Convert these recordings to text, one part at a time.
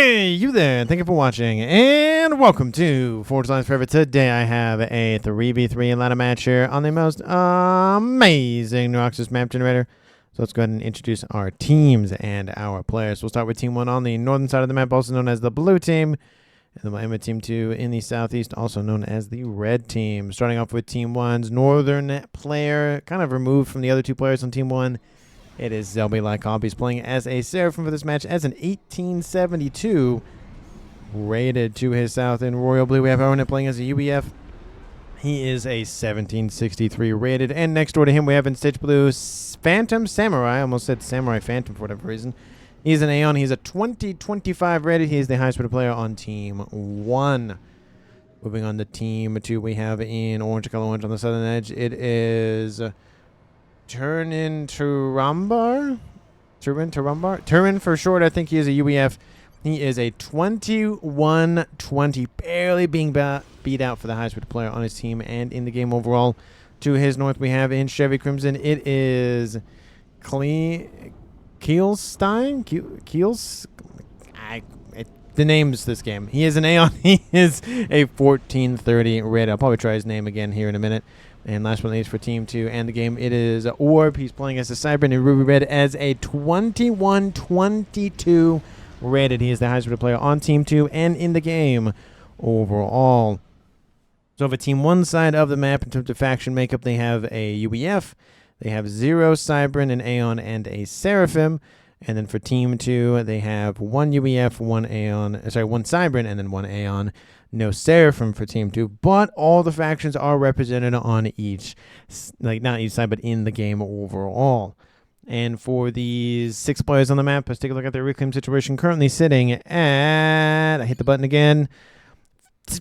Hey, you there. Thank you for watching, and welcome to Forge Lines Forever. Today I have a 3v3 ladder match here on the most amazing Neuroxis map generator. So let's go ahead and introduce our teams and our players. We'll start with Team 1 on the northern side of the map, also known as the blue team. And then we'll end with Team 2 in the southeast, also known as the red team. Starting off with Team 1's northern player, kind of removed from the other two players on Team 1. It is Zelby Lycop. He's playing as a Seraphim for this match as an 1872 rated to his south. In Royal Blue, we have Owen playing as a UEF. He is a 1763 rated. And next door to him, we have in Stitch Blue, Phantom Samurai. I almost said Samurai Phantom for whatever reason. He's an Aeon. He's a 2025 rated. He is the highest rated player on Team 1. Moving on to Team 2, we have in orange color orange on the southern edge. It is Turin for short. I think he is a UEF. He is a 21-20, barely being beat out for the highest rated player on his team and in the game overall. To his north, we have in Chevy Crimson. It is Kielstein. The name's this game. He is an Aeon. He is a 1430 rated. I'll probably try his name again here in a minute. And last but not least for Team 2 and the game, it is Orb. He's playing as a Cybran in Ruby Red as a 21-22 rated. He is the highest rated player on Team 2 and in the game overall. So for Team 1 side of the map, in terms of faction makeup, they have a UEF, they have 0 Cybran, an Aeon, and a Seraphim. And then for Team 2, they have 1 UEF, 1 Cybran, and then 1 Aeon. No Seraphim for Team 2, but all the factions are represented on each, not each side, but in the game overall. And for these 6 players on the map, let's take a look at their reclaim situation. Currently sitting at, I hit the button again,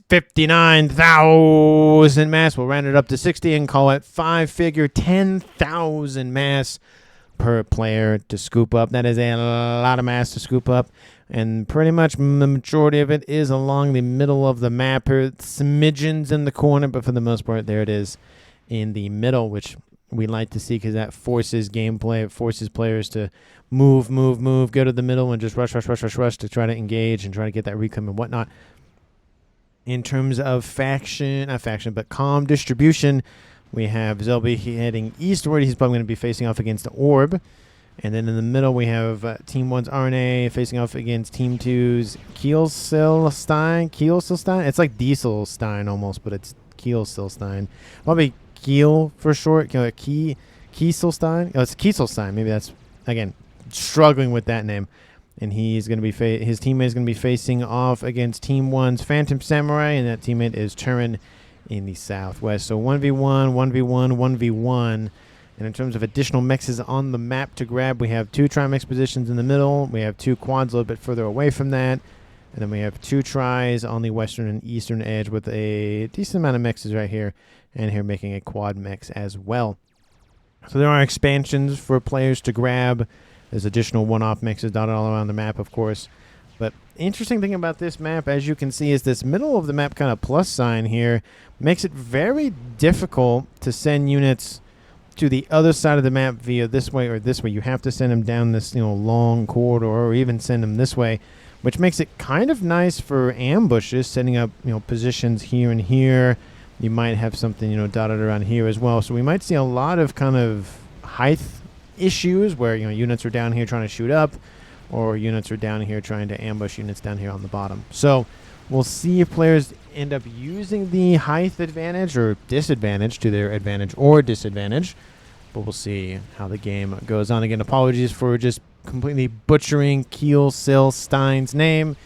59,000 mass. We'll round it up to 60 and call it 5-figure 10,000 mass per player to scoop up. That is a lot of mass to scoop up. And pretty much the majority of it is along the middle of the map. Smidgens in the corner, but for the most part, there it is in the middle, which we like to see because that forces gameplay. It forces players to move, go to the middle and just rush to try to engage and try to get that reclaim and whatnot. In terms of calm distribution, we have Zelby heading eastward. He's probably going to be facing off against the Orb. And then in the middle, we have Team 1's RNA facing off against Team 2's Kielstein. It's like Dieselstein almost, but it's Kielstein. Probably Kiel for short. Kieselstein. Oh, it's Kieselstein. Maybe that's, again, struggling with that name. And he's going to be his teammate is going to be facing off against Team 1's Phantom Samurai, and that teammate is Turin in the southwest. So 1v1, 1v1, 1v1. And in terms of additional mexes on the map to grab, we have 2 trimix positions in the middle. We have 2 quads a little bit further away from that. And then we have 2 tries on the western and eastern edge with a decent amount of mexes right here. And here making a quad mex as well. So there are expansions for players to grab. There's additional one-off mexes dotted all around the map, of course. But interesting thing about this map, as you can see, is this middle of the map kind of plus sign here makes it very difficult to send units to the other side of the map via this way or this way. You have to send them down this, long corridor, or even send them this way, which makes it kind of nice for ambushes, setting up, positions here and here. You might have something, dotted around here as well. So we might see a lot of kind of height issues where, units are down here trying to shoot up, or units are down here trying to ambush units down here on the bottom. So we'll see if players end up using the height advantage or disadvantage to their advantage or disadvantage. But we'll see how the game goes on. Again, apologies for just completely butchering Kielstein name.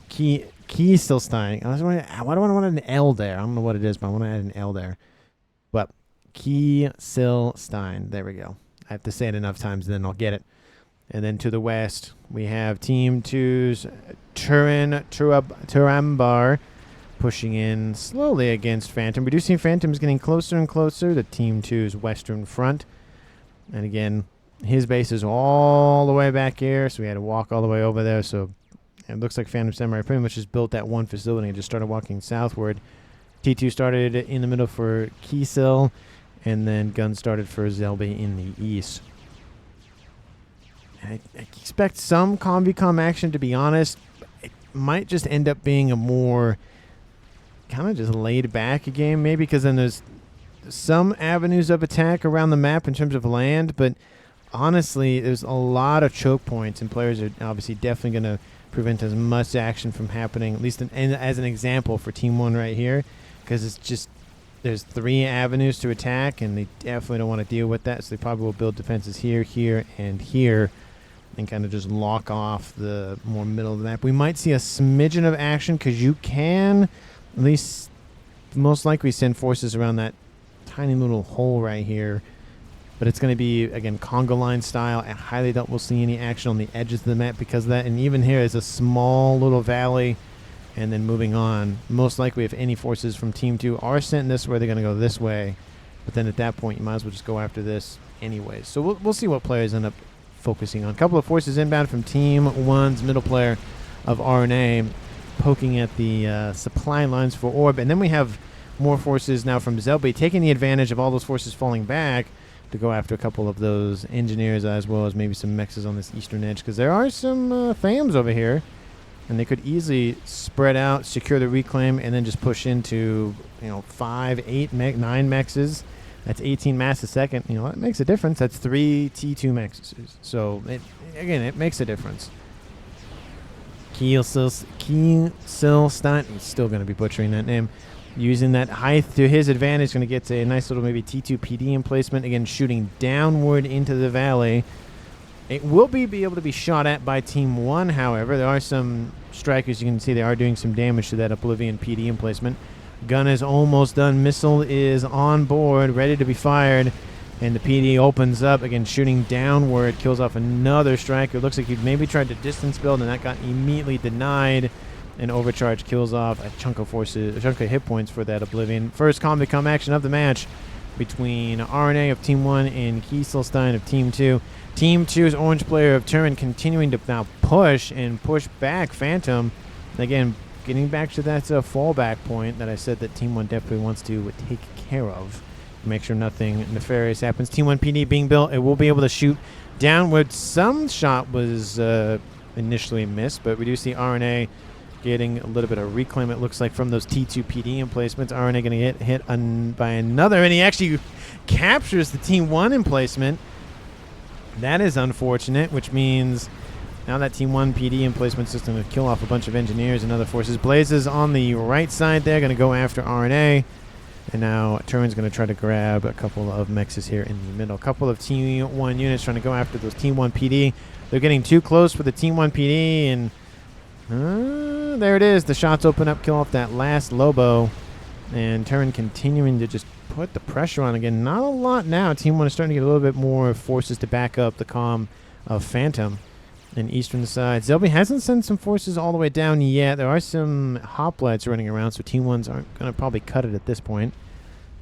Kielstein. Why do I want an L there? I don't know what it is, but I want to add an L there. But Kielstein. There we go. I have to say it enough times, then I'll get it. And then to the west, we have Team 2's Turambar pushing in slowly against Phantom. We do see Phantom's getting closer and closer to Team 2's western front. And again, his base is all the way back here, so we had to walk all the way over there. So it looks like Phantom Samurai pretty much just built that one facility and just started walking southward. T2 started in the middle for Kiesel, and then Gun started for Zelby in the east. I expect some Convicom action, to be honest. might just end up being a more kind of just laid back game, maybe, because then there's some avenues of attack around the map in terms of land, but honestly, there's a lot of choke points, and players are obviously definitely going to prevent as much action from happening, at least as an example for Team 1 right here, because it's just there's 3 avenues to attack, and they definitely don't want to deal with that, so they probably will build defenses here, here, and here, and kind of just lock off the more middle of the map. We might see a smidgen of action, because you can at least most likely send forces around that tiny little hole right here, but it's going to be, again, Congo line style. I highly doubt we'll see any action on the edges of the map because of that, and even here is a small little valley. And then moving on, most likely if any forces from Team 2 are sent this way, they're going to go this way. But then at that point, you might as well just go after this anyways. So we'll see what players end up focusing on. A couple of forces inbound from Team 1's middle player of RNA, poking at the supply lines for Orb. And then we have more forces now from Zelby, taking the advantage of all those forces falling back to go after a couple of those engineers, as well as maybe some mexes on this eastern edge, because there are some FAMs over here. And they could easily spread out, secure the reclaim, and then just push into, 5, 8, 9 mexes. That's 18 mass a second. That makes a difference. That's 3 T2 mexes. So, it makes a difference. Kielsilstein, he's still going to be butchering that name. Using that height to his advantage, going to get a nice little maybe T2 PD emplacement. Again, shooting downward into the valley. It will be able to be shot at by Team 1, however. There are some strikers, you can see they are doing some damage to that Oblivion PD emplacement. Gun is almost done. Missile is on board, ready to be fired. And the PD opens up, again, shooting downward, kills off another striker. Looks like he maybe tried to distance build, and that got immediately denied. And Overcharge kills off a chunk of hit points for that Oblivion. First calm to come action of the match between RNA of Team 1 and Kieselstein of Team 2. Team 2's orange player of Turin continuing to now push back Phantom. Again, getting back to that fallback point that I said that Team 1 definitely wants to take care of. Make sure nothing nefarious happens. Team 1 PD being built. It will be able to shoot downward. Some shot was initially missed, but we do see RNA getting a little bit of reclaim, it looks like, from those T2 PD emplacements. RNA going to get hit by another, and he actually captures the Team 1 emplacement. That is unfortunate, which means now that Team 1 PD emplacement system will kill off a bunch of engineers and other forces. Blazes on the right side there, going to go after RNA. And now Turin's going to try to grab a couple of mexes here in the middle. A couple of Team 1 units trying to go after those Team 1 PD. They're getting too close for the Team 1 PD, and there it is. The shots open up, kill off that last Lobo. And Turin continuing to just put the pressure on again. Not a lot now. Team 1 is starting to get a little bit more forces to back up the comm of Phantom. And eastern side, Zelby hasn't sent some forces all the way down yet. There are some hoplites running around, so Team 1s aren't going to probably cut it at this point.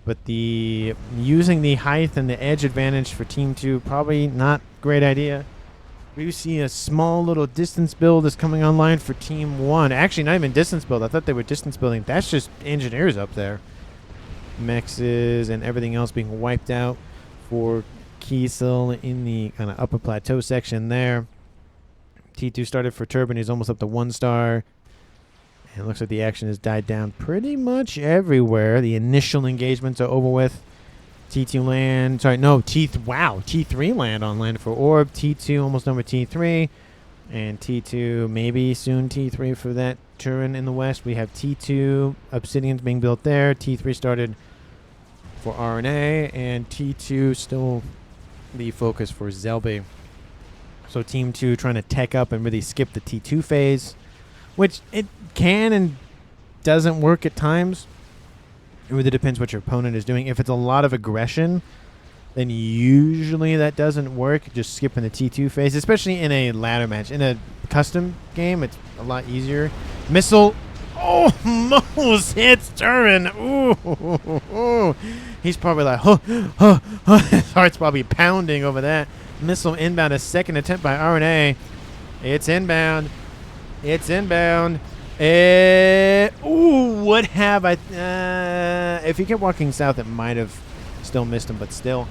But using the height and the edge advantage for Team 2, probably not a great idea. We see a small little distance build is coming online for Team 1. Actually, not even distance build. I thought they were distance building. That's just engineers up there. Mexes and everything else being wiped out for Kiesel in the kind of upper plateau section there. T2 started for Turbine. He's almost up to 1 star. And it looks like the action has died down pretty much everywhere. The initial engagements are over with. T2 land. Sorry, no. T3 land on land for Orb. T2 almost done with T3. And T2 maybe soon T3 for that Turin in the west. We have T2 Obsidians being built there. T3 started for RNA. And T2 still the focus for Zelby. So Team 2 trying to tech up and really skip the T2 phase, which it can and doesn't work at times. It really depends what your opponent is doing. If it's a lot of aggression, then usually that doesn't work, just skipping the T2 phase, especially in a ladder match. In a custom game, it's a lot easier. Missile almost hits Turin. Ooh. He's probably like, his heart's probably pounding over that. Missile inbound, a second attempt by RNA. It's inbound. What have I... if he kept walking south, it might have still missed him, but still.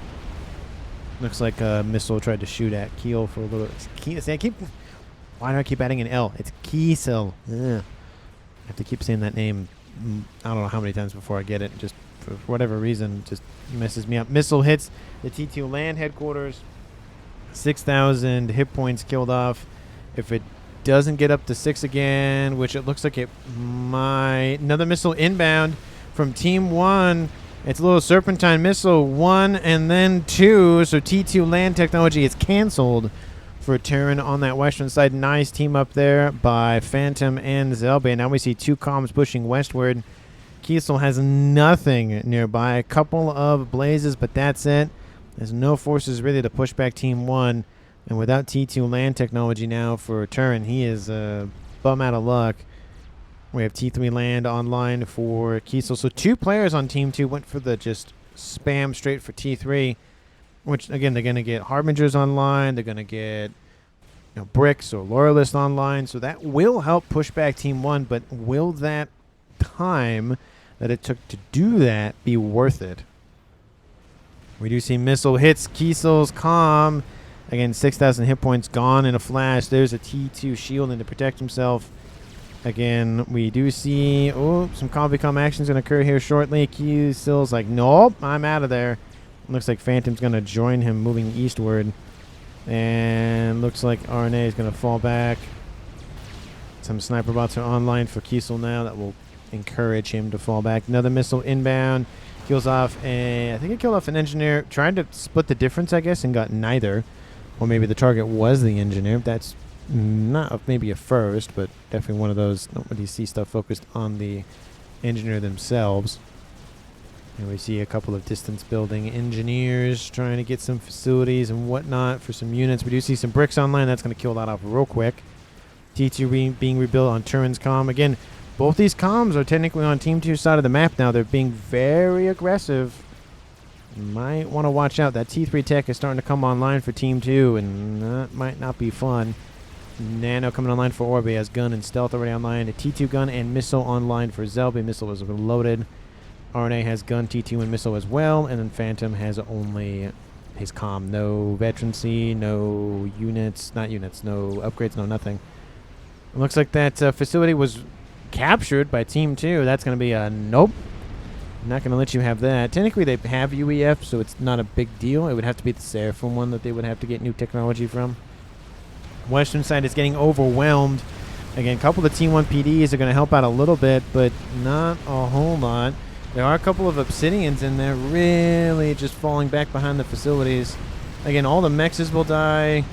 Looks like a missile tried to shoot at Kiel for a little... Why do I keep adding an L? It's Kiesel. Ugh. I have to keep saying that name. I don't know how many times before I get it. Just for whatever reason, just messes me up. Missile hits the T2 land headquarters. 6,000 hit points killed off. If it doesn't get up to 6 again, which it looks like it might. Another missile inbound from Team 1. It's a little serpentine missile. 1 and then 2. So T2 land technology is canceled for a turn on that western side. Nice team up there by Phantom and Zelbe. Now we see 2 comms pushing westward. Kiesel has nothing nearby. A couple of blazes, but that's it. There's no forces really to push back Team 1. And without T2 land technology now for a turn, he is bum out of luck. We have T3 land online for Kiesel. So 2 players on Team 2 went for the just spam straight for T3. Which, again, they're going to get Harbingers online. They're going to get Bricks or Loyalists online. So that will help push back Team 1. But will that time that it took to do that be worth it? We do see missile hits Kiesel's comm. Again, 6,000 hit points gone in a flash. There's a T2 shielding to protect himself. Again, we do see some comm actions going to occur here shortly. Kiesel's like, nope, I'm out of there. Looks like Phantom's going to join him moving eastward. And looks like RNA is going to fall back. Some sniper bots are online for Kiesel now. That will encourage him to fall back. Another missile inbound. Kills off I think it killed off an engineer. Tried to split the difference, I guess, and got neither. Or maybe the target was the engineer. That's not maybe a first, but definitely one of those. Don't really see stuff focused on the engineer themselves. And we see a couple of distance building engineers trying to get some facilities and whatnot for some units. We do see some bricks online. That's going to kill that off real quick. T2 being rebuilt on Turin's comm. Again, both these comms are technically on Team 2's side of the map now. They're being very aggressive. You might want to watch out. That T3 tech is starting to come online for Team 2, and that might not be fun. Nano coming online for Orbe. Has gun and stealth already online. A T2 gun and missile online for Zelbe. Missile was loaded. RNA has gun, T2, and missile as well. And then Phantom has only his comm. No veterancy, no units. Not units. No upgrades, no nothing. It looks like that facility was captured by Team 2. That's going to be a nope. I'm not going to let you have that. Technically, they have UEF, so it's not a big deal. It would have to be the Seraphim one that they would have to get new technology from. Western side is getting overwhelmed. Again, a couple of Team 1 PDs are going to help out a little bit, but not a whole lot. There are a couple of Obsidians in there really just falling back behind the facilities. Again, all the mexes will die.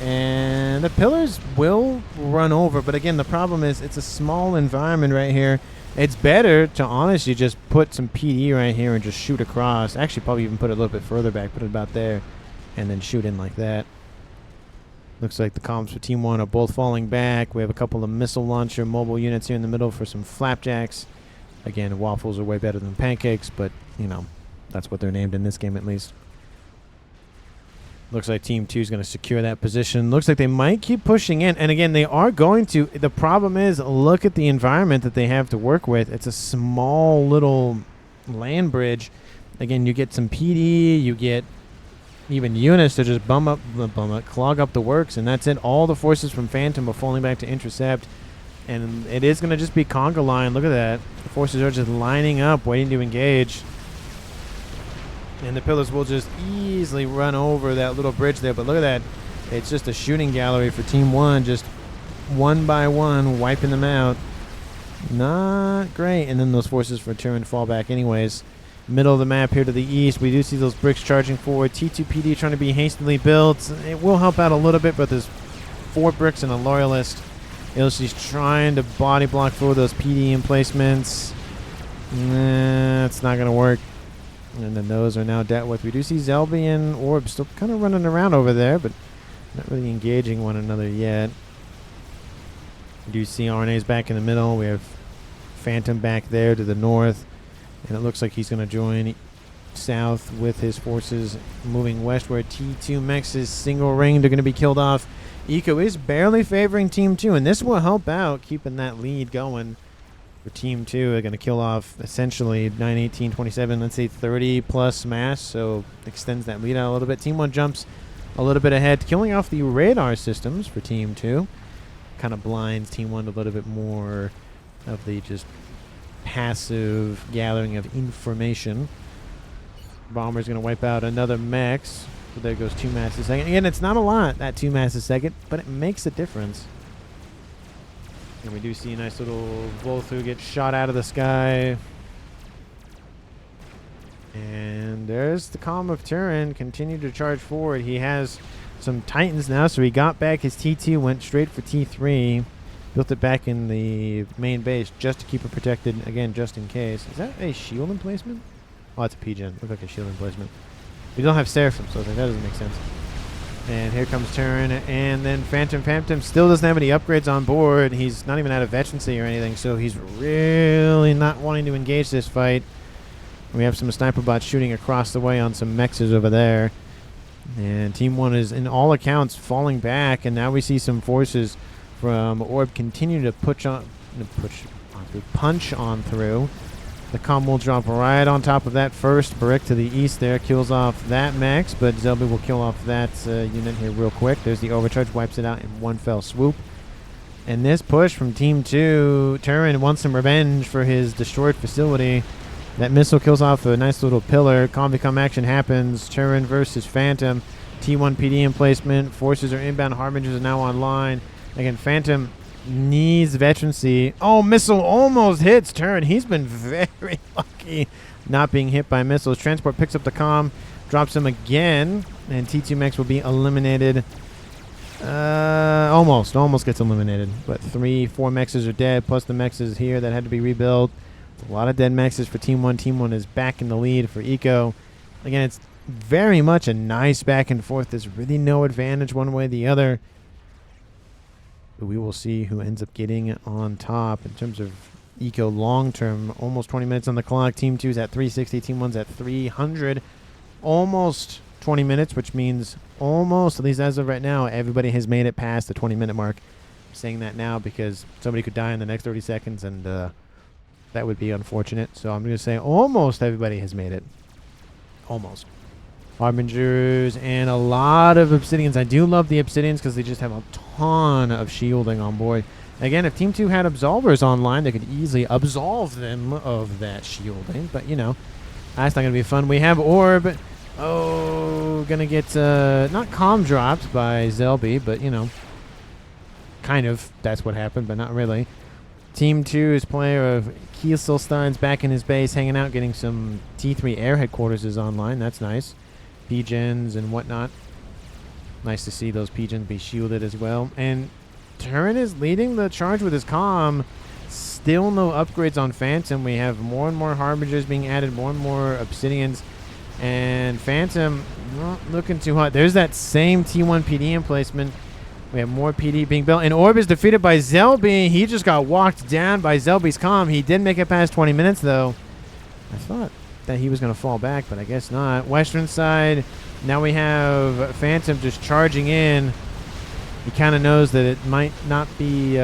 And the pillars will run over. But again, the problem is it's a small environment right here. It's better to honestly just put some PD right here and just shoot across. Actually, probably even put it a little bit further back. Put it about there. And then shoot in like that. Looks like the comms for Team 1 are both falling back. We have a couple of missile launcher mobile units here in the middle for some flapjacks. Again, waffles are way better than pancakes. But, you know, that's what they're named in this game at least. Looks like Team 2 is going to secure that position. Looks like they might keep pushing in. And again, they are going to. The problem is, look at the environment that they have to work with. It's a small little land bridge. Again, you get some PD. You get even units to just clog up the works. And that's it. All the forces from Phantom are falling back to intercept. And it is going to just be conga line. Look at that. The forces are just lining up, waiting to engage. And the pillars will just easily run over that little bridge there. But look at that. It's just a shooting gallery for Team 1. Just one by one, wiping them out. Not great. And then those forces for Turin fall back anyways. Middle of the map here to the east. We do see those bricks charging forward. T2 PD trying to be hastily built. It will help out a little bit, but there's 4 bricks and a loyalist. Ilshi's trying to body block for those PD emplacements. Nah, it's not going to work. And then those are now dealt with. We do see Zelbe and Orb still kind of running around over there, but not really engaging one another yet. We do see RNA's back in the middle. We have Phantom back there to the north. And it looks like he's going to join south with his forces moving westward. T2 Mex is single ring. They're going to be killed off. Eco is barely favoring Team 2, and this will help out keeping that lead going. For Team 2, they're going to kill off essentially 9, 18, 27, let's say 30-plus mass, so extends that lead out a little bit. Team 1 jumps a little bit ahead, killing off the radar systems for Team 2. kind of blinds Team 1 a little bit more of the just passive gathering of information. Bomber's going to wipe out another mechs. So there goes 2 mass a second. Again, it's not a lot, that 2 mass a second, but it makes a difference. And we do see a nice little Volthu get shot out of the sky. And there's the Calm of Turin, continue to charge forward. He has some Titans now, so he got back his T2, went straight for T3, built it back in the main base just to keep it protected, again, just in case. Is that a shield emplacement? Oh, it's a P-Gen. Looks like a shield emplacement. We don't have Seraphim, so that doesn't make sense. And here comes Turin, and then Phantom. Phantom still doesn't have any upgrades on board. He's not even out of veterancy or anything, so he's really not wanting to engage this fight. We have some sniper bots shooting across the way on some mexes over there. And Team 1 is, in all accounts, falling back. And now we see some forces from Orb continue to punch on through. The comm will drop right on top of that first. Barik to the east there kills off that mex. But Zelby will kill off that unit here real quick. There's the overcharge, wipes it out in one fell swoop. And this push from Team 2, Turin wants some revenge for his destroyed facility. That missile kills off a nice little pillar. Calm become action happens. Turin versus Phantom. T1 PD emplacement. Forces are inbound. Harbingers are now online. Again, Phantom needs veterancy. Oh, missile almost hits Turin. He's been very lucky not being hit by missiles. Transport picks up the comm, drops him again, and T2 Max will be eliminated. Almost gets eliminated. But 3-4 mexes are dead, plus the mexes here that had to be rebuilt. A lot of dead mexes for Team 1. Team 1 is back in the lead for Eco. Again, it's very much a nice back and forth. There's really no advantage one way or the other. But we will see who ends up getting on top in terms of Eco long term. Almost 20 minutes on the clock. Team 2 is at 360. Team 1's at 300. Almost 20 minutes, which means almost, at least as of right now, everybody has made it past the 20-minute mark. I'm saying that now because somebody could die in the next 30 seconds, and that would be unfortunate. So I'm going to say almost everybody has made it. Almost. Harbingers and a lot of Obsidians. I do love the Obsidians because they just have a ton of shielding on board. Again, if Team 2 had Absolvers online, they could easily absolve them of that shielding. But, you know, that's not going to be fun. We have Orb. Oh, going to get not comm dropped by Zelby, but, you know, kind of. That's what happened, but not really. Team 2 is player of Kieselstein's back in his base, hanging out, getting some T3 air headquarters is online. That's nice. P-gens and whatnot. Nice to see those P-gens be shielded as well. And Turin is leading the charge with his comm. Still no upgrades on Phantom. We have more and more Harbingers being added, more and more Obsidians. And Phantom not looking too hot. There's that same T1 PD emplacement. We have more PD being built. And Orb is defeated by Zelby. He just got walked down by Zelby's comm. He did make it past 20 minutes, though. I thought that he was going to fall back, but I guess not. Western side, now we have Phantom just charging in. He kind of knows that it might not be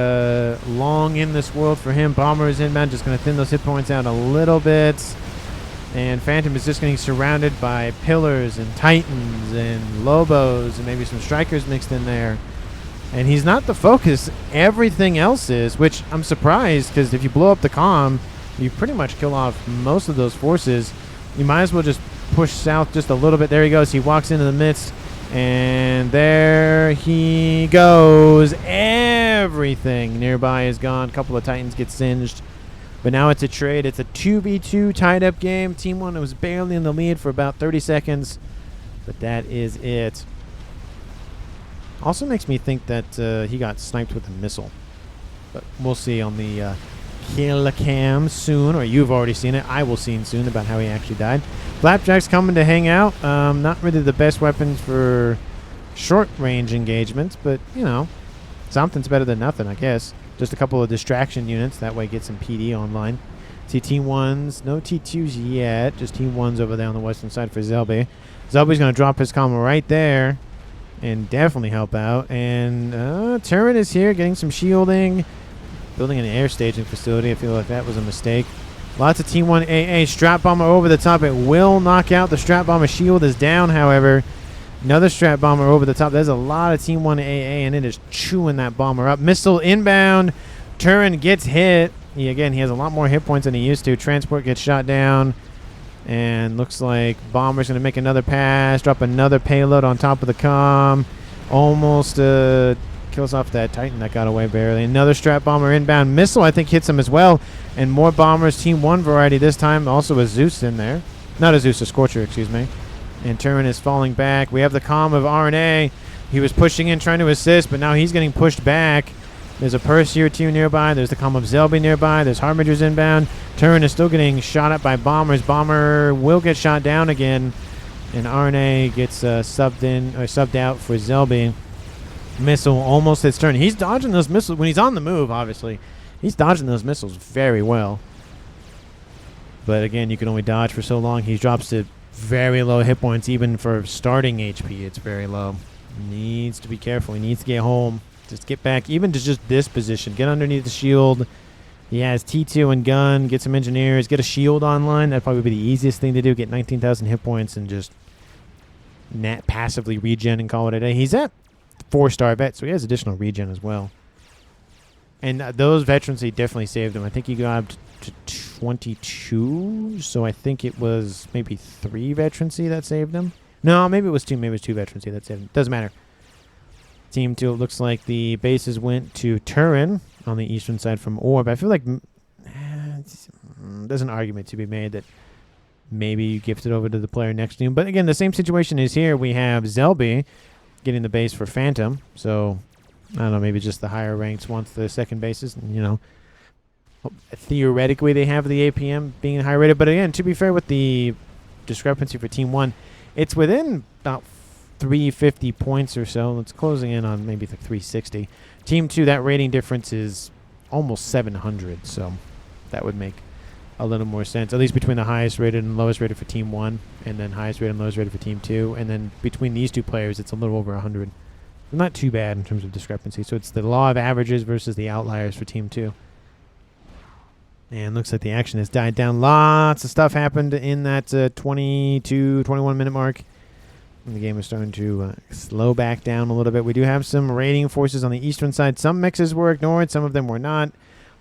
long in this world for him. Bomber is inbound, just going to thin those hit points out a little bit. And Phantom is just getting surrounded by pillars and titans and lobos and maybe some strikers mixed in there. And he's not the focus. Everything else is, which I'm surprised, because if you blow up the comm, you pretty much kill off most of those forces. You might as well just push south just a little bit. There he goes. He walks into the midst, and there he goes. Everything nearby is gone. A couple of titans get singed. But now it's a trade. It's a 2v2 tied-up game. Team 1 was barely in the lead for about 30 seconds. But that is it. Also makes me think that he got sniped with a missile. But we'll see on the kill cam soon. Or you've already seen it. I will see soon about how he actually died. Flapjack's coming to hang out. Not really the best weapons for short-range engagements. But, you know, something's better than nothing, I guess. Just a couple of distraction units. That way get some PD online. See T1s. No T2s yet. Just T1s over there on the western side for Zelby. Zelby's going to drop his comm right there. And definitely help out. And Turin is here getting some shielding. Building an air staging facility. I feel like that was a mistake. Lots of T1 AA. Strap bomber over the top. It will knock out. The strap bomber shield is down, however. Another strat bomber over the top. There's a lot of Team 1 AA, and it is chewing that bomber up. Missile inbound. Turin gets hit. Again, he has a lot more hit points than he used to. Transport gets shot down. And looks like Bomber's going to make another pass. Drop another payload on top of the comm. Almost kills off that Titan that got away barely. Another strat bomber inbound. Missile, I think, hits him as well. And more bombers. Team 1 variety this time. Also a Zeus in there. Not a Zeus, a Scorcher, excuse me. And Turin is falling back. We have the comm of RNA. He was pushing in, trying to assist, but now he's getting pushed back. There's a Perseer 2 nearby. There's the comm of Zelby nearby. There's Harbingers inbound. Turin is still getting shot at by bombers. Bomber will get shot down again. And RNA gets subbed out for Zelby. Missile almost hits Turin. He's dodging those missiles when he's on the move, obviously. He's dodging those missiles very well. But again, you can only dodge for so long. He drops to very low hit points. Even for starting HP, it's very low. Needs to be careful. He needs to get home. Just get back, even to just this position. Get underneath the shield. He has T2 and gun. Get some engineers. Get a shield online. That'd probably be the easiest thing to do. Get 19,000 hit points and just passively regen and call it a day. He's at 4-star vet, so he has additional regen as well. And those veterans, he definitely saved him. I think he got up to 22, so I think it was maybe 3 veterancy that saved him. No, maybe it was 2. Maybe it was 2 veterancy that saved him. Doesn't matter. Team 2, it looks like the bases went to Turin on the eastern side from Orb. I feel like there's an argument to be made that maybe you gift it over to the player next to him. But again, the same situation is here. We have Zelby getting the base for Phantom. So, I don't know, maybe just the higher ranks wants the second bases. You know, theoretically they have the APM being high rated. But again, to be fair with the discrepancy for Team 1, it's within about 350 points or so. It's closing in on maybe like 360. Team 2, that rating difference is almost 700, so that would make a little more sense, at least between the highest rated and lowest rated for Team 1, and then highest rated and lowest rated for Team 2, and then between these two players, it's a little over 100. Not too bad in terms of discrepancy. So it's the law of averages versus the outliers for Team 2. And looks like the action has died down. Lots of stuff happened in that 22, 21-minute mark. And the game is starting to slow back down a little bit. We do have some raiding forces on the eastern side. Some mixes were ignored. Some of them were not.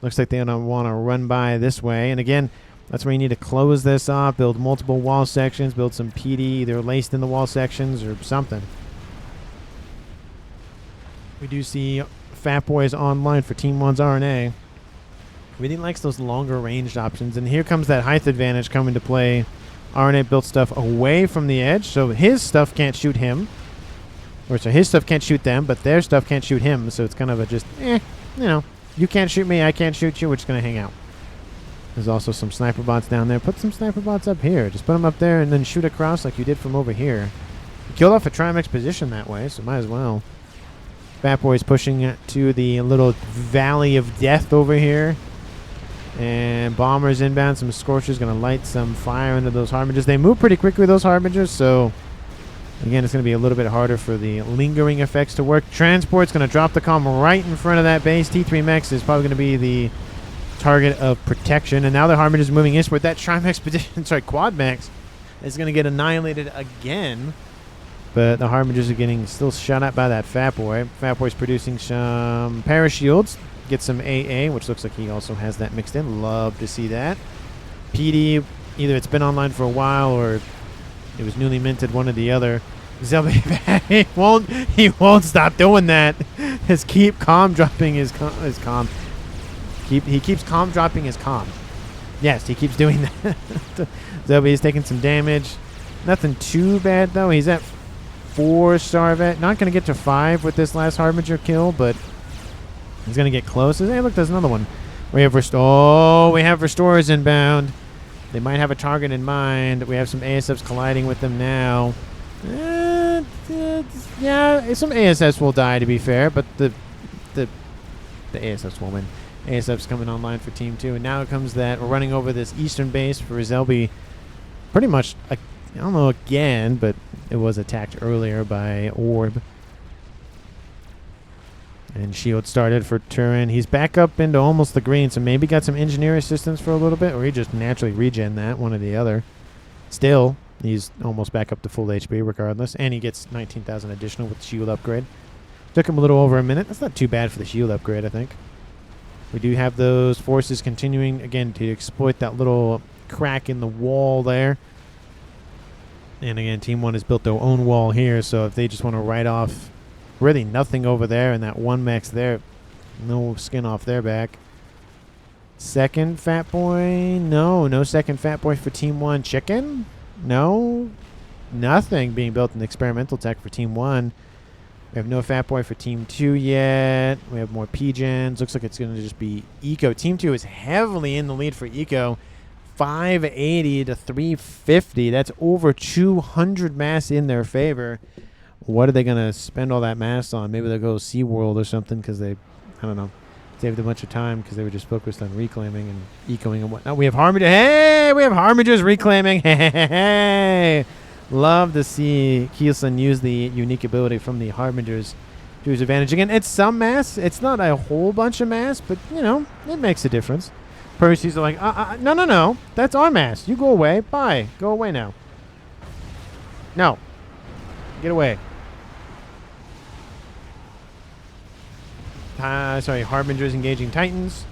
Looks like they don't want to run by this way. And again, that's where you need to close this off, build multiple wall sections, build some PD either laced in the wall sections or something. We do see Fat Boys online for Team 1's RNA. Really likes those longer ranged options. And here comes that height advantage coming to play. RNA built stuff away from the edge, so his stuff can't shoot him. Or so his stuff can't shoot them, but their stuff can't shoot him. So it's kind of a just, you know, you can't shoot me, I can't shoot you, we're just going to hang out. There's also some sniper bots down there. Put some sniper bots up here. Just put them up there and then shoot across like you did from over here. You killed off a Trimax position that way, so might as well. Fat Boy's pushing to the little valley of death over here. And Bombers inbound. Some Scorchers going to light some fire into those Harbingers. They move pretty quickly, those Harbingers, so again, it's going to be a little bit harder for the lingering effects to work. Transport's going to drop the comm right in front of that base. T3 Mex is probably going to be the target of protection. And now the Harbingers moving eastward. That Trimax position, sorry, Quad Max is going to get annihilated again. But the Harbingers are getting still shot at by that Fat Boy. Fat Boy's producing some parashields. Get some AA, which looks like he also has that mixed in. Love to see that. PD, either it's been online for a while or it was newly minted, one or the other. Zelby, he won't stop doing that. Keep comm dropping his comm. He keeps comm dropping his comm. Yes, he keeps doing that. Zelby is taking some damage. Nothing too bad though. He's at 4-star vet. Not going to get to 5 with this last Harbinger kill, but he's going to get close. Hey, look, there's another one. We have Restorers inbound. They might have a target in mind. We have some ASFs colliding with them now. Yeah, some ASFs will die, to be fair, but the ASFs will win. ASFs coming online for Team 2, and now it comes that we're running over this eastern base for Zelby. Pretty much, I don't know again, but it was attacked earlier by Orb. And shield started for Turin. He's back up into almost the green, so maybe got some engineer assistance for a little bit, or he just naturally regen that, one or the other. Still, He's almost back up to full HP regardless. And he gets 19,000 additional with the shield upgrade. Took him a little over a minute. That's not too bad for the shield upgrade, I think. We do have those forces continuing, again, to exploit that little crack in the wall there. And again, Team 1 has built their own wall here, so if they just want to write off really nothing over there and that 1 max there, no skin off their back. Second Fat Boy? No second Fat Boy for Team 1. Chicken? No. Nothing being built in experimental tech for Team 1. We have no Fat Boy for Team 2 yet. We have more P-Gens. Looks like it's going to just be Eco. Team 2 is heavily in the lead for Eco. 580 to 350. That's over 200 mass in their favor. What are they going to spend all that mass on? Maybe they'll go SeaWorld or something because they, I don't know, saved a bunch of time because they were just focused on reclaiming and ecoing and whatnot. We have Harbinger. Hey, we have Harbingers reclaiming. Hey. Love to see Kielson use the unique ability from the Harbingers to his advantage. Again, it's some mass. It's not a whole bunch of mass, but, you know, it makes a difference. Percy's like, no. That's our mass. You go away. Bye. Go away now. No. Get away. Harbingers engaging Titans.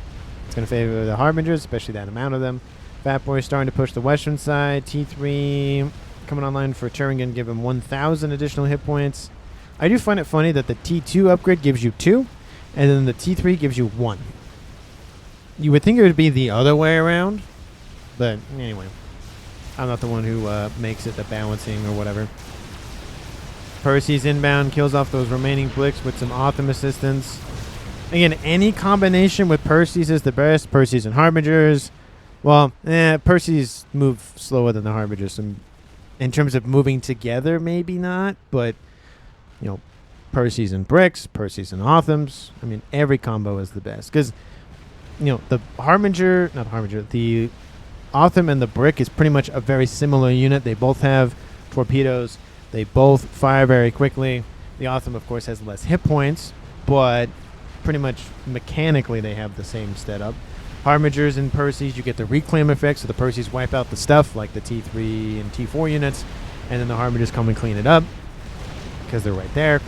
It's going to favor the Harbingers, especially that amount of them. Fat Boy starting to push the western side. T3 coming online for Turingen, give him 1,000 additional hit points. I do find it funny that the T2 upgrade gives you 2, and then the T3 gives you 1. You would think it would be the other way around, but anyway. I'm not the one who makes it the balancing or whatever. Percy's inbound, kills off those remaining Blicks with some Autumn assistance. Again, any combination with Percy's is the best. Percy's and Harbingers. Well, Percy's move slower than the Harbingers. In terms of moving together, maybe not, but, you know, Percy's and Bricks, Percy's and Autumns. I mean, every combo is the best. Because, you know, the the Autumn and the Brick is pretty much a very similar unit. They both have torpedoes. They both fire very quickly. The Autumn, of course, has less hit points, but pretty much mechanically they have the same setup. Harbingers and Percy's, you get the reclaim effect, so the Percy's wipe out the stuff like the T3 and T4 units, and then the Harbingers come and clean it up because they're right there.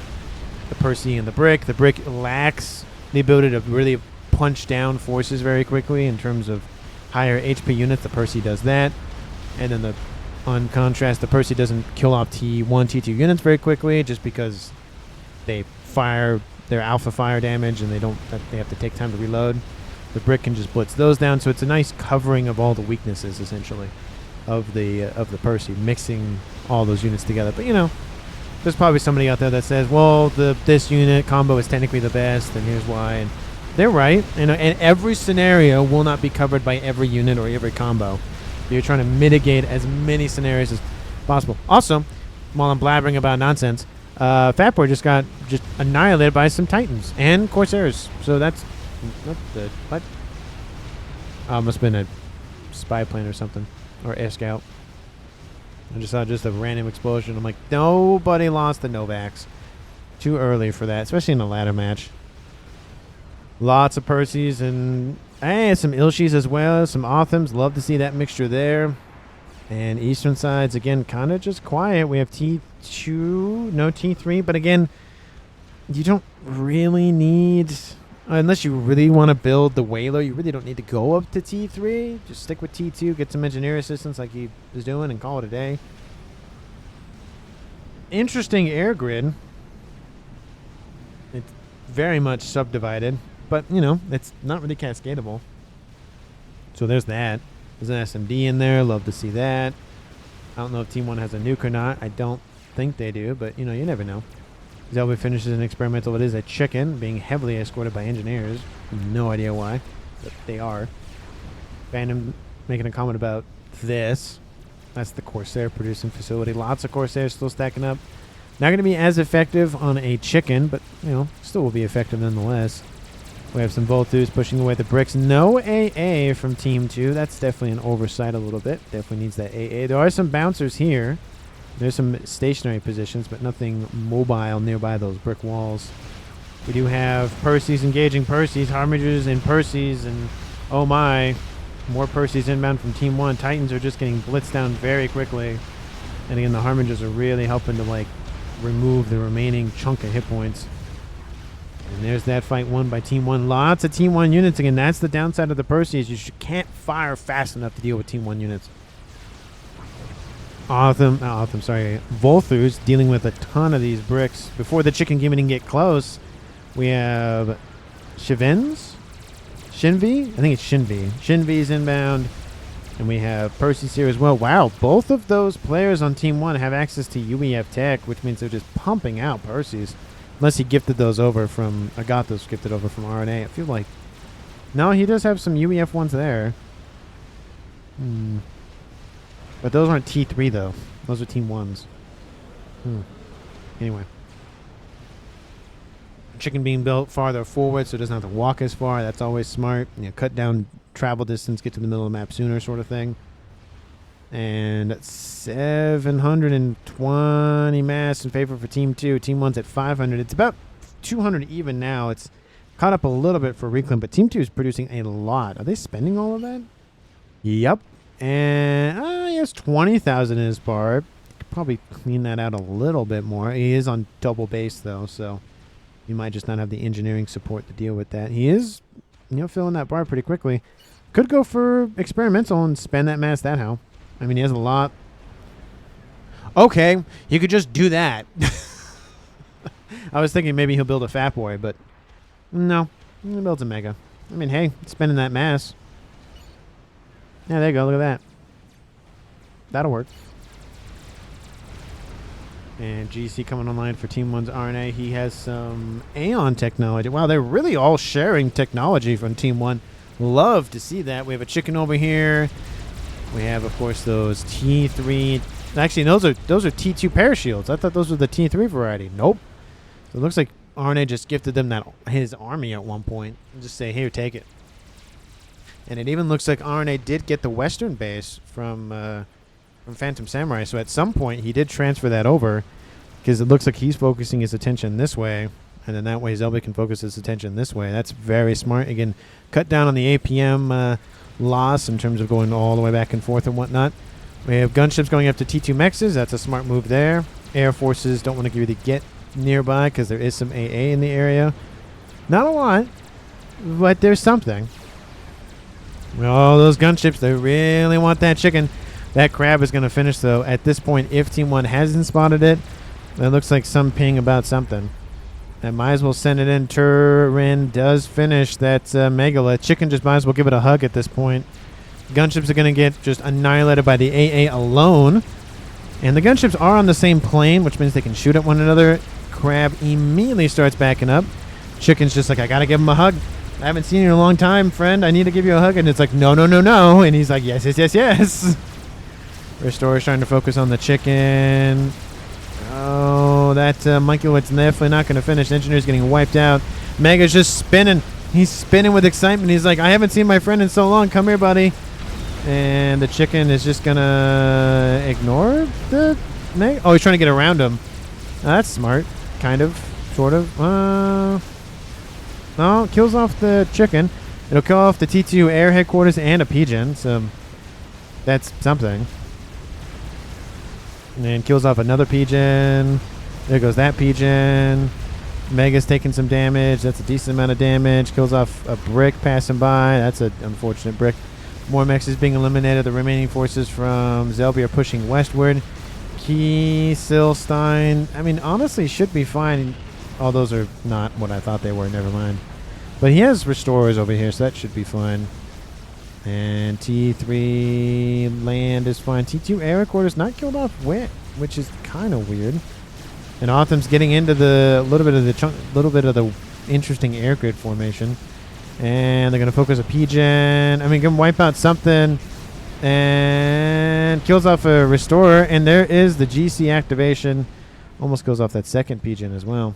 The Percy and the Brick lacks the ability to really punch down forces very quickly in terms of higher HP units. The Percy does that, and then on contrast, the Percy doesn't kill off T1, T2 units very quickly just because they fire their alpha fire damage and they have to take time to reload. The Brick can just blitz those down, so it's a nice covering of all the weaknesses, essentially, of the Percy, mixing all those units together. But, you know, there's probably somebody out there that says, well, this unit combo is technically the best, and here's why. And they're right. And every scenario will not be covered by every unit or every combo. You're trying to mitigate as many scenarios as possible. Also, while I'm blabbering about nonsense, Fat Boy just got annihilated by some Titans and Corsairs. So that's... What? Must have been a spy plane or something. Or air scout. I just saw just a random explosion. I'm like, nobody lost the Novax. Too early for that, especially in a ladder match. Lots of Percys and some Ilshis as well. Some Authams. Love to see that mixture there. And eastern sides, again, kind of just quiet. We have T2, no T3. But again, you don't really need... Unless you really want to build the Whaler, you really don't need to go up to T3. Just stick with T2, get some engineer assistance like he was doing, and call it a day. Interesting air grid. It's very much subdivided, but, you know, it's not really cascadable. So there's that. There's an SMD in there. Love to see that. I don't know if Team 1 has a nuke or not. I don't think they do, but, you know, you never know. Zelby finishes an experimental. It is a chicken being heavily escorted by engineers. No idea why, but they are. Phantom making a comment about this. That's the Corsair producing facility. Lots of Corsairs still stacking up. Not going to be as effective on a chicken, but, you know, still will be effective nonetheless. We have some Voltus pushing away the Bricks. No AA from Team 2. That's definitely an oversight a little bit. Definitely needs that AA. There are some bouncers here. There's some stationary positions, but nothing mobile nearby those brick walls. We do have Percys engaging Percys, Harbingers and Percys, and oh my, more Percys inbound from Team 1. Titans are just getting blitzed down very quickly. And again, the Harbingers are really helping to like remove the remaining chunk of hit points. And there's that fight won by Team 1. Lots of Team 1 units. Again, that's the downside of the Percy is you can't fire fast enough to deal with Team 1 units. Volthus dealing with a ton of these bricks. Before the chicken game can get close, we have Shinvi? I think it's Shinvi. Shinvi's inbound. And we have Percy's here as well. Wow, both of those players on Team 1 have access to UEF tech, which means they're just pumping out Percy's. Unless he gifted those over from... I got those gifted over from RNA. I feel like... No, he does have some UEF ones there. But those aren't T3, though. Those are Team 1s. Anyway. Chicken being built farther forward so it doesn't have to walk as far. That's always smart. You know, cut down travel distance, get to the middle of the map sooner sort of thing. And 720 mass in favor for Team 2. Team 1's at 500. It's about 200 even now. It's caught up a little bit for Reclaim, but Team 2 is producing a lot. Are they spending all of that? Yep. And he has 20,000 in his bar. Could probably clean that out a little bit more. He is on double base, though, so you might just not have the engineering support to deal with that. He is, filling that bar pretty quickly. Could go for experimental and spend that mass that how. I mean, he has a lot. Okay, you could just do that. I was thinking maybe he'll build a Fat Boy, but no. He builds a Mega. I mean, hey, spending that mass. Yeah, there you go. Look at that. That'll work. And GC coming online for Team 1's RNA. He has some Aeon technology. Wow, they're really all sharing technology from Team 1. Love to see that. We have a chicken over here. We have, of course, those T3. Actually, those are T2 parashields. I thought those were the T3 variety. Nope. So it looks like RNA just gifted them his army at one point. And just say, here, take it. And it even looks like RNA did get the western base from Phantom Samurai. So at some point, he did transfer that over because it looks like he's focusing his attention this way. And then that way, Zelby can focus his attention this way. That's very smart. Again, cut down on the APM loss in terms of going all the way back and forth and whatnot. We have gunships going up to T2 Mexes. That's a smart move there. Air forces don't want to really get nearby because there is some AA in the area. Not a lot, but there's something. Oh, those gunships, they really want that chicken. That crab is going to finish, though. At this point, if Team 1 hasn't spotted it, it looks like some ping about something. I might as well send it in. Turin does finish that Megala. Chicken just might as well give it a hug at this point. Gunships are going to get just annihilated by the AA alone. And the gunships are on the same plane, which means they can shoot at one another. Crab immediately starts backing up. Chicken's just like, I got to give him a hug. I haven't seen you in a long time, friend. I need to give you a hug. And it's like, no, no, no, no. And he's like, yes, yes, yes, yes. Restore's trying to focus on the chicken. Oh, that monkey was definitely not going to finish. Engineer's getting wiped out. Mega's just spinning. He's spinning with excitement. He's like, I haven't seen my friend in so long. Come here, buddy. And the chicken is just going to ignore the Mega. Oh, he's trying to get around him. That's smart. Kind of. Sort of. No, kills off the chicken. It'll kill off the T2 air headquarters and a pigeon. So that's something. And kills off another pigeon. There goes that pigeon. Mega's taking some damage. That's a decent amount of damage. Kills off a brick passing by. That's an unfortunate brick. More mechs is being eliminated. The remaining forces from Zelby are pushing westward. Kieselstein, I mean, honestly, should be fine. All those are not what I thought they were. Never mind. But he has restorers over here, so that should be fine. And T3 land is fine. T2 air quarters not killed off wet, which is kind of weird. And Otham's getting into the little bit of the interesting air grid formation. And they're gonna focus a pigeon. I mean, gonna wipe out something. And kills off a restorer. And there is the GC activation. Almost goes off that second pigeon as well.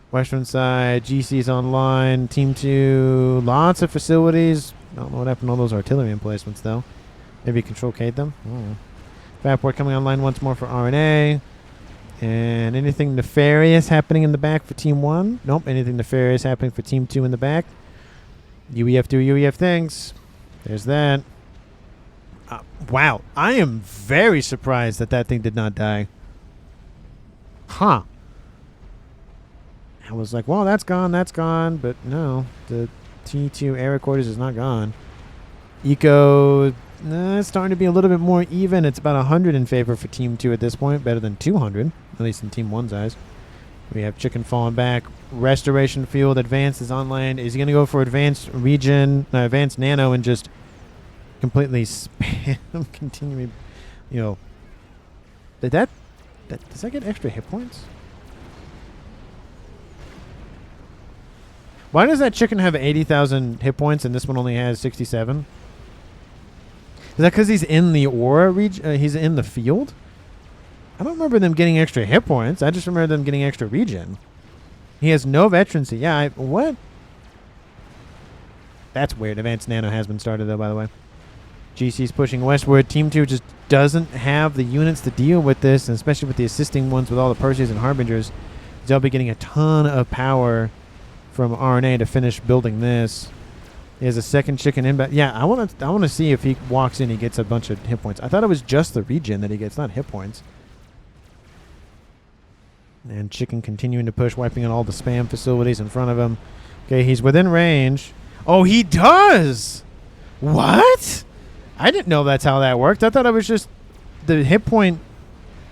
Western side, GC's online. Team 2, lots of facilities. I don't know what happened to all those artillery emplacements, though. Maybe Control K'd them? I don't know. Fatport coming online once more for RNA. And anything nefarious happening in the back for Team 1? Nope. Anything nefarious happening for Team 2 in the back? UEF do UEF things. There's that. Wow. I am very surprised that that thing did not die. Huh. I was like, well, that's gone. But no, the T2 air recorders is not gone. Eco, it's starting to be a little bit more even. It's about 100 in favor for Team 2 at this point. Better than 200, at least in Team 1's eyes. We have Chicken falling back. Restoration Field. Advanced is on land. Is he going to go for Advanced Regen, Advanced Nano, and just completely spam continuing, you know. Does that get extra hit points? Why does that chicken have 80,000 hit points and this one only has 67? Is that because he's in the aura region? He's in the field? I don't remember them getting extra hit points. I just remember them getting extra regen. He has no veterancy. Yeah, what? That's weird. Advanced Nano has been started, though, by the way. GC's pushing westward. Team 2 just doesn't have the units to deal with this, and especially with the assisting ones with all the Perseus and Harbingers. They'll be getting a ton of power from RNA to finish building this. He has a second chicken inbound. Yeah, I want to see if he walks in, he gets a bunch of hit points. I thought it was just the regen that he gets, not hit points. And chicken continuing to push, wiping out all the spam facilities in front of him. Okay, he's within range. Oh, he does! What? I didn't know that's how that worked. I thought it was just the hit point,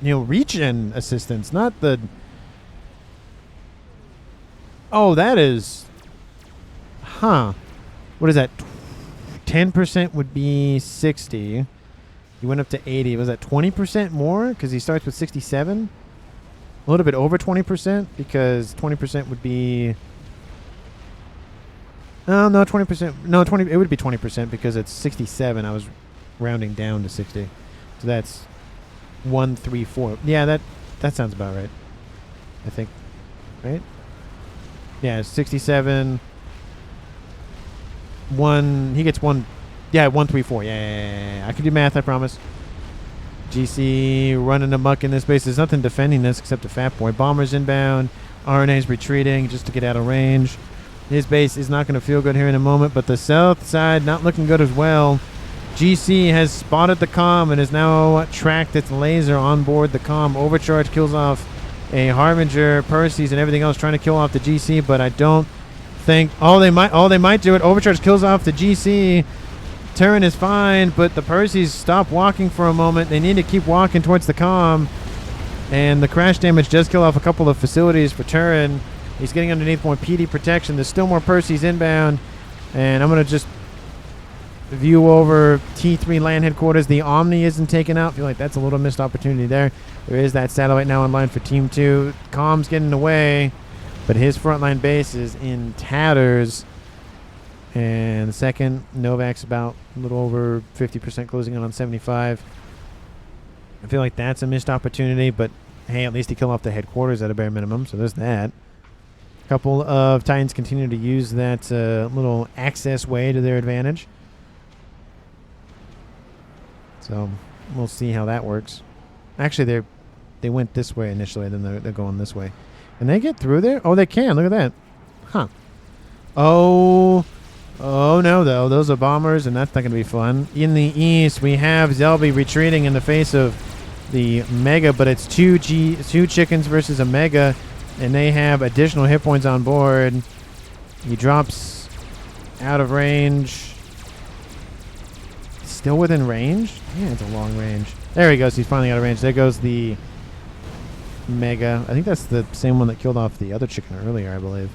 regen assistance, not the... Oh, that is... Huh. What is that? 10% would be 60. He went up to 80. Was that 20% more? Because he starts with 67? A little bit over 20%, because 20% would be... no, 20%. No, 20. It would be 20% because it's 67. I was rounding down to 60. So that's 134. Yeah, that sounds about right. I think. Right? Yeah, 67. He gets one. Yeah, 134. Yeah. I can do math, I promise. GC running amok in this base. There's nothing defending this except a Fat Boy. Bombers inbound. RNA's retreating just to get out of range. His base is not going to feel good here in a moment, but the south side not looking good as well. GC has spotted the comm and has now tracked its laser on board the comm. Overcharge kills off a Harbinger, Perseus, and everything else, trying to kill off the GC, but I don't think... they might do it. Overcharge kills off the GC. Turin is fine, but the Perseus stop walking for a moment. They need to keep walking towards the comm, and the crash damage does kill off a couple of facilities for Turin. He's getting underneath more PD protection. There's still more Perseus inbound, and I'm going to just view over T3 land headquarters. The Omni isn't taken out. I feel like that's a little missed opportunity there. There is that satellite now online for Team 2. Comm's getting away, but his frontline base is in tatters. And the second, Novak's about a little over 50%, closing in on 75. I feel like that's a missed opportunity, but hey, at least he killed off the headquarters at a bare minimum, so there's that. A couple of Titans continue to use that little access way to their advantage. So we'll see how that works. Actually, they went this way initially, then they're going this way. Can they get through there? Oh, they can. Look at that. Huh. Oh no, though. Those are bombers, and that's not going to be fun. In the east, we have Zelby retreating in the face of the Mega, but it's two chickens versus a Mega, and they have additional hit points on board. He drops out of range. Still within range? Yeah, it's a long range. There he goes. He's finally out of range. There goes the Mega. I think that's the same one that killed off the other chicken earlier, I believe.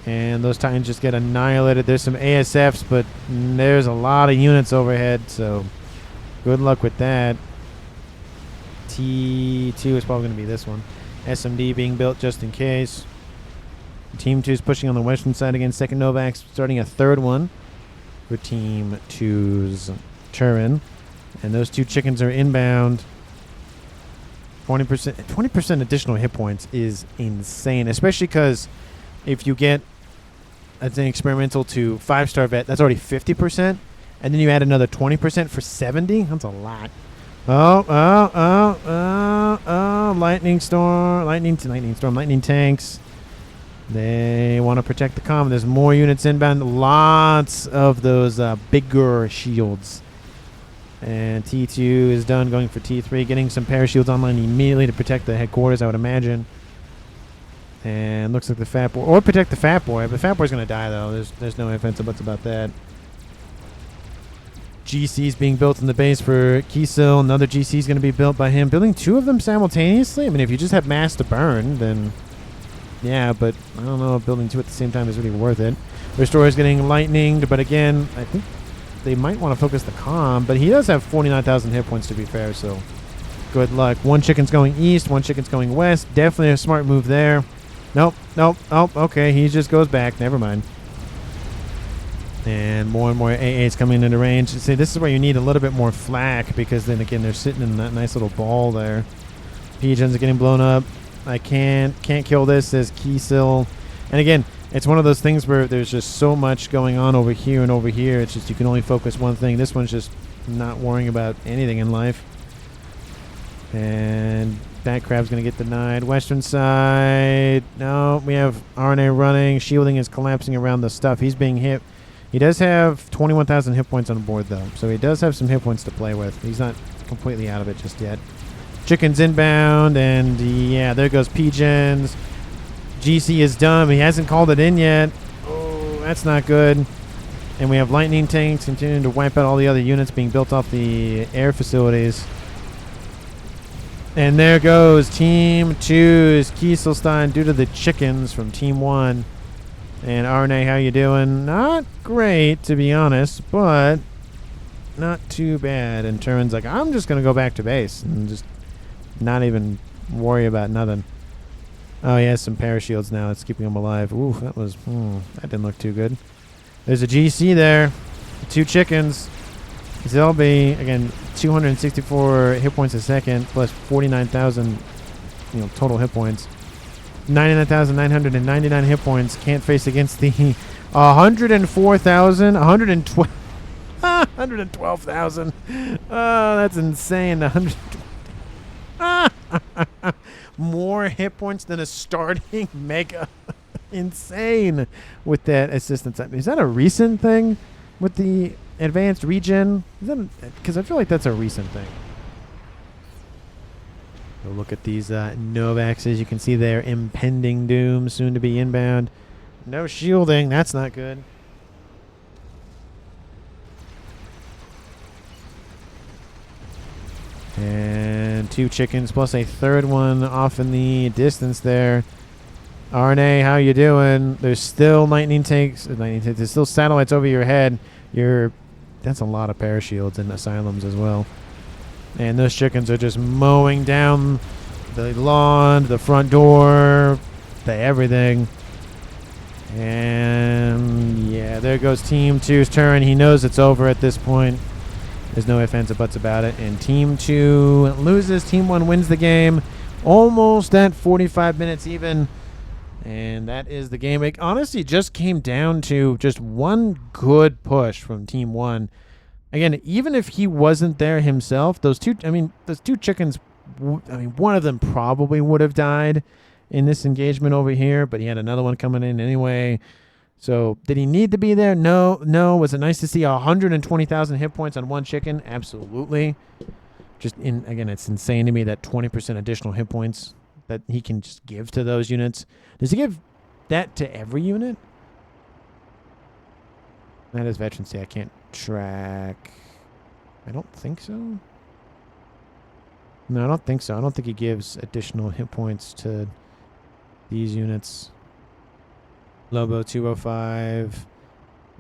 And those Titans just get annihilated. There's some ASFs, but there's a lot of units overhead, so good luck with that. T2 is probably going to be this one. SMD being built just in case. Team 2 is pushing on the western side again. Second Novak's starting a third one for Team 2's Turin. And those two chickens are inbound. 20% additional hit points is insane, especially because if you get an experimental to 5-star vet, that's already 50%, and then you add another 20% for 70. That's a lot. Lightning tanks. They want to protect the comm. There's more units inbound. Lots of those bigger shields. And T2 is done, going for T3, getting some parashields online immediately to protect the headquarters, I would imagine. And looks like the Fat Boy, or protect the Fat Boy. But the Fat Boy's going to die, though. There's no ifs, ands, or buts about that. GC's being built in the base for Kisil. Another GC is going to be built by him. Building 2 of them simultaneously? I mean, if you just have mass to burn, then yeah, but I don't know if building 2 at the same time is really worth it. Restorer is getting lightninged, but again, I think they might want to focus the calm, but he does have 49,000 hit points, to be fair, so good luck. 1 chicken's going east, 1 chicken's going west. Definitely a smart move there. Nope. Oh, okay, he just goes back. Never mind. And more AAs coming into range. See, this is where you need a little bit more flak, because then again, they're sitting in that nice little ball there. Pigeons are getting blown up. I can't kill this, says Kisil. And again, it's one of those things where there's just so much going on over here and over here. It's just you can only focus one thing. This one's just not worrying about anything in life. And that crab's going to get denied. Western side. No, we have RNA running. Shielding is collapsing around the stuff. He's being hit. He does have 21,000 hit points on board, though. So he does have some hit points to play with. He's not completely out of it just yet. Chicken's inbound. And yeah, there goes Pigeons. GC is done. He hasn't called it in yet. Oh, that's not good. And we have lightning tanks continuing to wipe out all the other units being built off the air facilities. And there goes Team 2's Kieselstein due to the chickens from Team 1. And RNA, how you doing? Not great, to be honest, but not too bad. And Turin's like, I'm just going to go back to base and just not even worry about nothing. Oh, he has some parashields now. It's keeping him alive. Ooh, that didn't look too good. There's a GC there. 2 chickens. Zelby, again, 264 hit points a second, plus 49,000, total hit points. 99,999 hit points. Can't face against the 104,000, 112,000. Oh, that's insane. 112. More hit points than a starting mega. Insane with that assistance. Is that a recent thing with the advanced regen? Because I feel like that's a recent thing. So look at these Novaxes. You can see their impending doom, soon to be inbound. No shielding. That's not good. And 2 chickens plus a 3rd one off in the distance there. RNA, how you doing? There's still lightning tanks. There's still satellites over your head. That's a lot of parashields and asylums as well. And those chickens are just mowing down the lawn, the front door, the everything. And yeah, there goes Team 2's turn. He knows it's over at this point. There's no ifs, ands, or buts about it. And Team 2 loses. Team 1 wins the game. Almost at 45 minutes even. And that is the game. It honestly just came down to just one good push from Team 1. Again, even if he wasn't there himself, those two chickens, one of them probably would have died in this engagement over here, but he had another one coming in anyway. So did he need to be there? No. Was it nice to see 120,000 hit points on 1 chicken? Absolutely. Again, it's insane to me that 20% additional hit points that he can just give to those units. Does he give that to every unit? That is Veterans Day. I can't track. I don't think so. No, I don't think so. I don't think he gives additional hit points to these units. Lobo 205.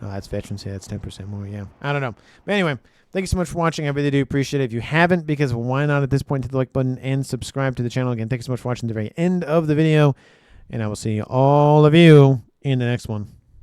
Oh, that's Veterans Day. That's 10% more. Yeah. I don't know. But anyway, thank you so much for watching. I really do appreciate it. If you haven't, because why not at this point, hit the like button and subscribe to the channel. Again, thank you so much for watching the very end of the video. And I will see all of you in the next one.